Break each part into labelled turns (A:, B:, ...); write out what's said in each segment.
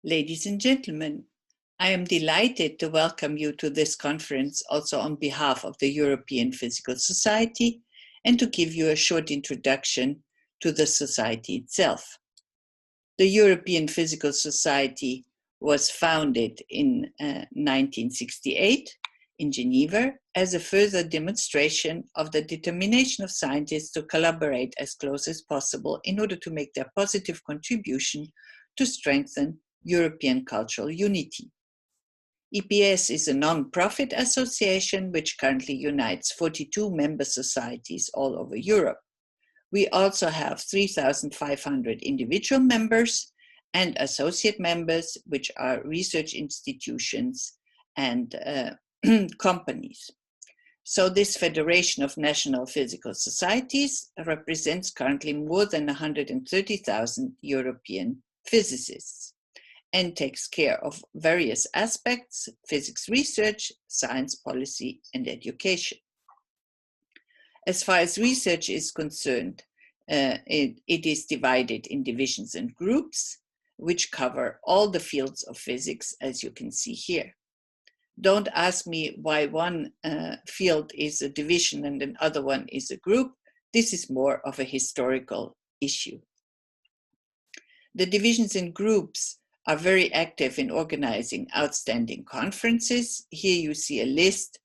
A: Ladies and gentlemen, I am delighted to welcome you to this conference also on behalf of the European Physical Society and to give you a short introduction to the society itself. The European Physical Society was founded in 1968 in Geneva as a further demonstration of the determination of scientists to collaborate as close as possible in order to make their positive contribution to strengthen European cultural unity. EPS is a non-profit association which currently unites 42 member societies all over Europe. We also have 3,500 individual members and associate members, which are research institutions and companies. So this Federation of National Physical Societies represents currently more than 130,000 European physicists and takes care of various aspects: physics research, science policy, and education. As far as research is concerned, it is divided in divisions and groups, which cover all the fields of physics, as you can see here. Don't ask me why one field is a division and another one is a group. This is more of a historical issue. The divisions and groups are very active in organizing outstanding conferences. Here you see a list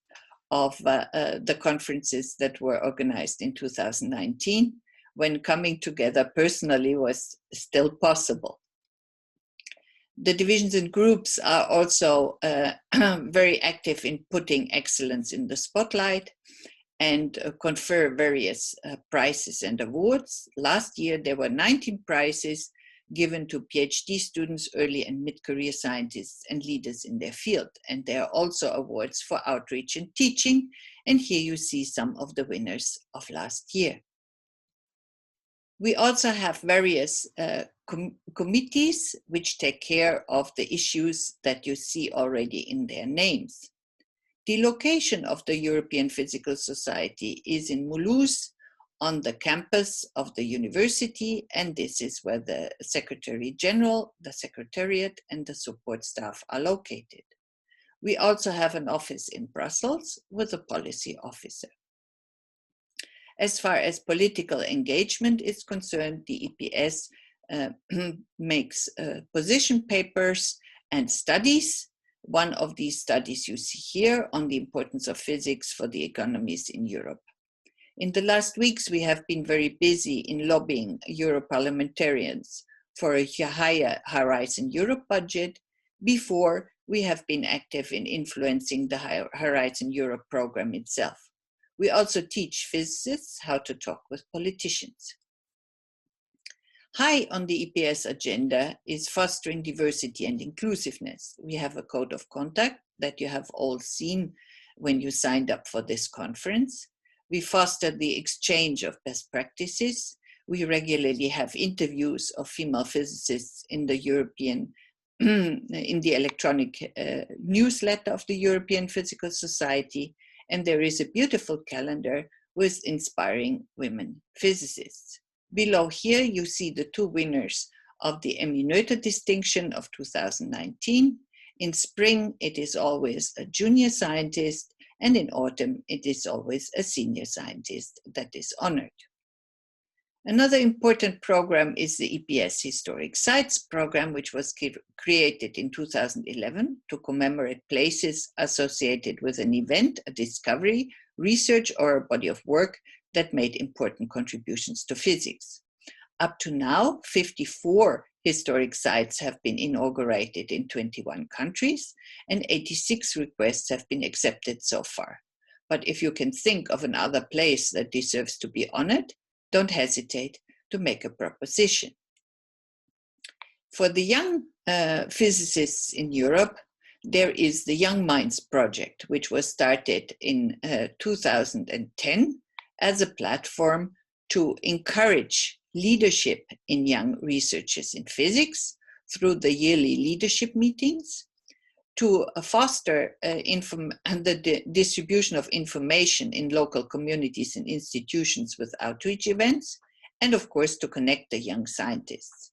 A: of the conferences that were organized in 2019, when coming together personally was still possible. The divisions and groups are also very active in putting excellence in the spotlight and confer various prizes and awards. Last year, there were 19 prizes given to PhD students, early and mid-career scientists, and leaders in their field. And there are also awards for outreach and teaching. And here you see some of the winners of last year. We also have various committees which take care of the issues that you see already in their names. The location of the European Physical Society is in Mulhouse, on the campus of the university, and this is where the Secretary General, the Secretariat, and the support staff are located. We also have an office in Brussels with a policy officer. As far as political engagement is concerned, the EPS makes position papers and studies. One of these studies you see here on the importance of physics for the economies in Europe. In the last weeks, we have been very busy in lobbying Europarliamentarians for a higher Horizon Europe budget. Before, we have been active in influencing the Horizon Europe program itself. We also teach physicists how to talk with politicians. High on the EPS agenda is fostering diversity and inclusiveness. We have a code of conduct that you have all seen when you signed up for this conference. We foster the exchange of best practices. We regularly have interviews of female physicists in the in the electronic newsletter of the European Physical Society. And there is a beautiful calendar with inspiring women physicists. Below here, you see the two winners of the Emmy Noether distinction of 2019. In spring, it is always a junior scientist, and in autumn, it is always a senior scientist that is honored. Another important program is the EPS Historic Sites program, which was created in 2011 to commemorate places associated with an event, a discovery, research, or a body of work that made important contributions to physics. Up to now, 54 historic sites have been inaugurated in 21 countries, and 86 requests have been accepted so far. But if you can think of another place that deserves to be honored, don't hesitate to make a proposition. For the young physicists in Europe, there is the Young Minds Project, which was started in 2010 as a platform to encourage leadership in young researchers in physics through the yearly leadership meetings, to foster the distribution of information in local communities and institutions with outreach events, and of course to connect the young scientists.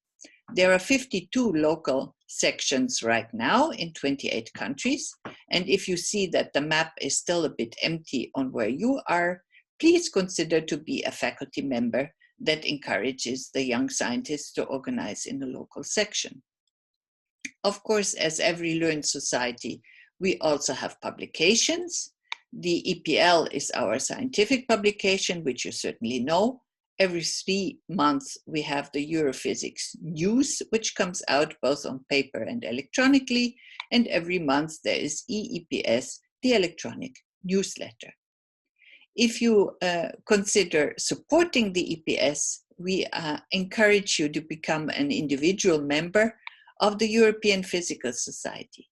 A: There are 52 local sections right now in 28 countries. And if you see that the map is still a bit empty on where you are, please consider to be a faculty member that encourages the young scientists to organize in the local section. Of course, as every learned society, we also have publications. The EPL is our scientific publication, which you certainly know. Every 3 months, we have the Europhysics news, which comes out both on paper and electronically. And every month, there is EEPS, the electronic newsletter. If you consider supporting the EPS, we encourage you to become an individual member of the European Physical Society.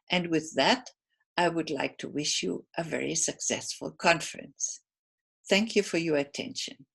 A: And with that, I would like to wish you a very successful conference. Thank you for your attention.